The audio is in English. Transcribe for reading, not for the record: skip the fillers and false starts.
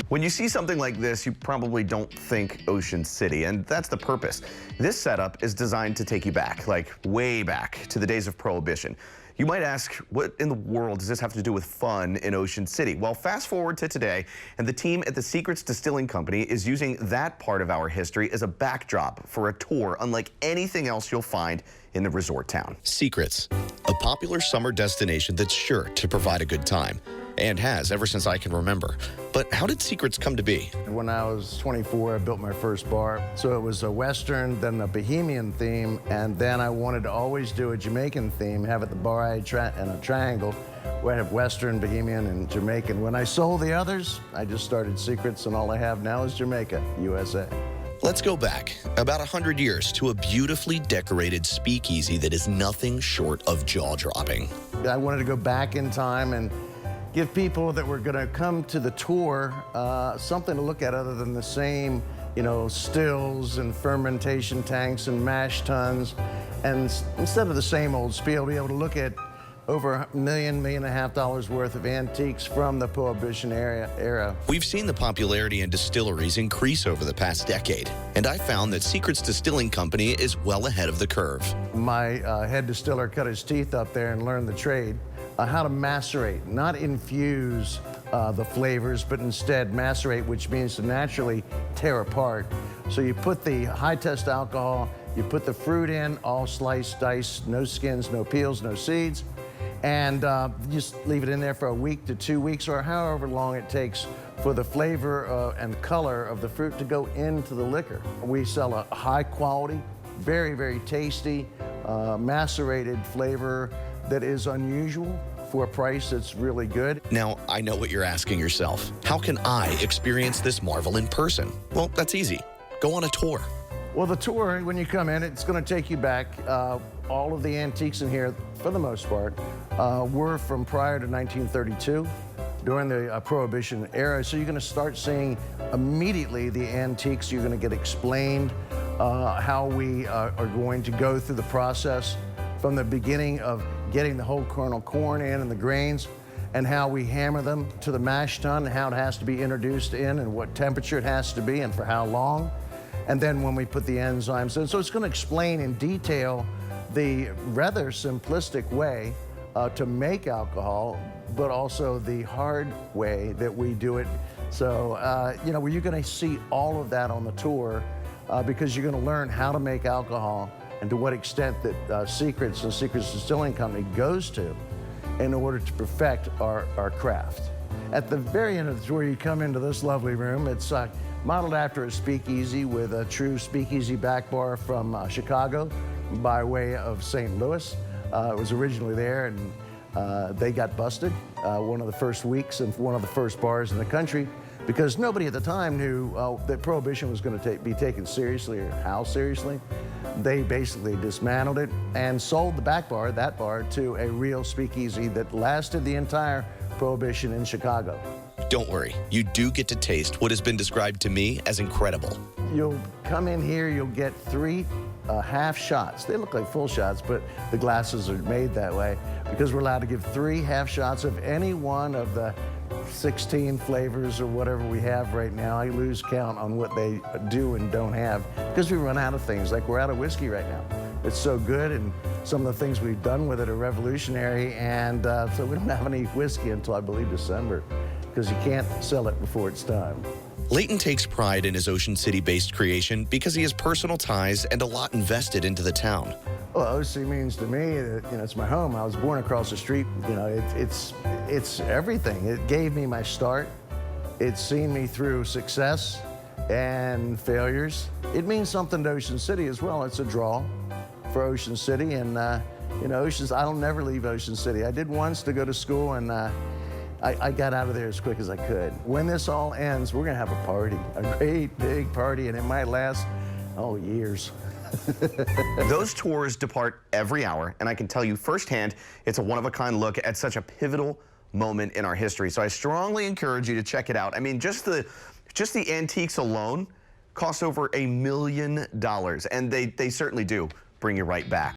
When you see something like this, you probably don't think Ocean City, and that's the purpose. This setup is designed to take you back, like way back, to the days of Prohibition. You might ask, what in the world does this have to do with fun in Ocean City? Well, fast forward to today, and the team at the Seacrets Distilling Company is using that part of our history as a backdrop for a tour unlike anything else you'll find in the resort town. Seacrets, a popular summer destination that's sure to provide a good time, and has ever since I can remember. But how did Seacrets come to be? When I was 24, I built my first bar. So it was a Western, then a Bohemian theme, and then I wanted to always do a Jamaican theme, have it the bar and a triangle, where I have Western, Bohemian, and Jamaican. When I sold the others, I just started Seacrets, and all I have now is Jamaica, USA. Let's go back about 100 years to a beautifully decorated speakeasy that is nothing short of jaw-dropping. I wanted to go back in time and give people that were going to come to the tour something to look at other than the same, stills and fermentation tanks and mash tuns. And instead of the same old spiel, be able to look at over $1.5 million worth of antiques from the Prohibition era. We've seen the popularity in distilleries increase over the past decade, and I found that Seacrets Distilling Company is well ahead of the curve. My head distiller cut his teeth up there and learned the trade. How to macerate, not infuse the flavors, but instead macerate, which means to naturally tear apart. So you put the high-test alcohol, you put the fruit in, all sliced, diced, no skins, no peels, no seeds, and just leave it in there for a week to 2 weeks, or however long it takes for the flavor and color of the fruit to go into the liquor. We sell a high-quality, very, very tasty, macerated flavor that is unusual for a price that's really good. Now, I know what you're asking yourself. How can I experience this marvel in person? Well, that's easy. Go on a tour. Well, the tour, when you come in, it's going to take you back. All of the antiques in here, for the most part, were from prior to 1932, during the Prohibition era. So you're going to start seeing immediately the antiques. You're going to get explained how we are going to go through the process from the beginning of getting the whole kernel corn in and the grains, and how we hammer them to the mash tun, how it has to be introduced in and what temperature it has to be and for how long. And then when we put the enzymes in. So it's going to explain in detail the rather simplistic way to make alcohol, but also the hard way that we do it. So, you're going to see all of that on the tour because you're going to learn how to make alcohol and to what extent that Seacrets and Seacrets Distilling Company goes to in order to perfect our craft. At the very end of the tour, you come into this lovely room. It's modeled after a speakeasy with a true speakeasy back bar from Chicago by way of St. Louis. It was originally there, and they got busted one of the first weeks and one of the first bars in the country, because nobody at the time knew that Prohibition was going to be taken seriously, or how seriously. They basically dismantled it and sold the back bar, that bar, to a real speakeasy that lasted the entire Prohibition in Chicago. Don't worry, you do get to taste what has been described to me as incredible. You'll come in here, you'll get 3 half shots. They look like full shots, but the glasses are made that way because we're allowed to give 3 half shots of any one of the 16 flavors or whatever we have right now. I lose count on what they do and don't have because we run out of things. Like, we're out of whiskey right now. It's so good, and some of the things we've done with it are revolutionary, and so we don't have any whiskey until, I believe, December, because you can't sell it before it's time. Leighton takes pride in his Ocean City-based creation because he has personal ties and a lot invested into the town. Well, OC means to me that, it's my home. I was born across the street. It's everything. It gave me my start. It's seen me through success and failures. It means something to Ocean City as well. It's a draw for Ocean City, and I'll never leave Ocean City. I did once to go to school, and I got out of there as quick as I could. When this all ends, we're gonna have a party, a great big party, and it might last, years. Those tours depart every hour, and I can tell you firsthand, it's a one-of-a-kind look at such a pivotal moment in our history. So I strongly encourage you to check it out. I mean, just the antiques alone cost over $1 million, and they certainly do bring you right back.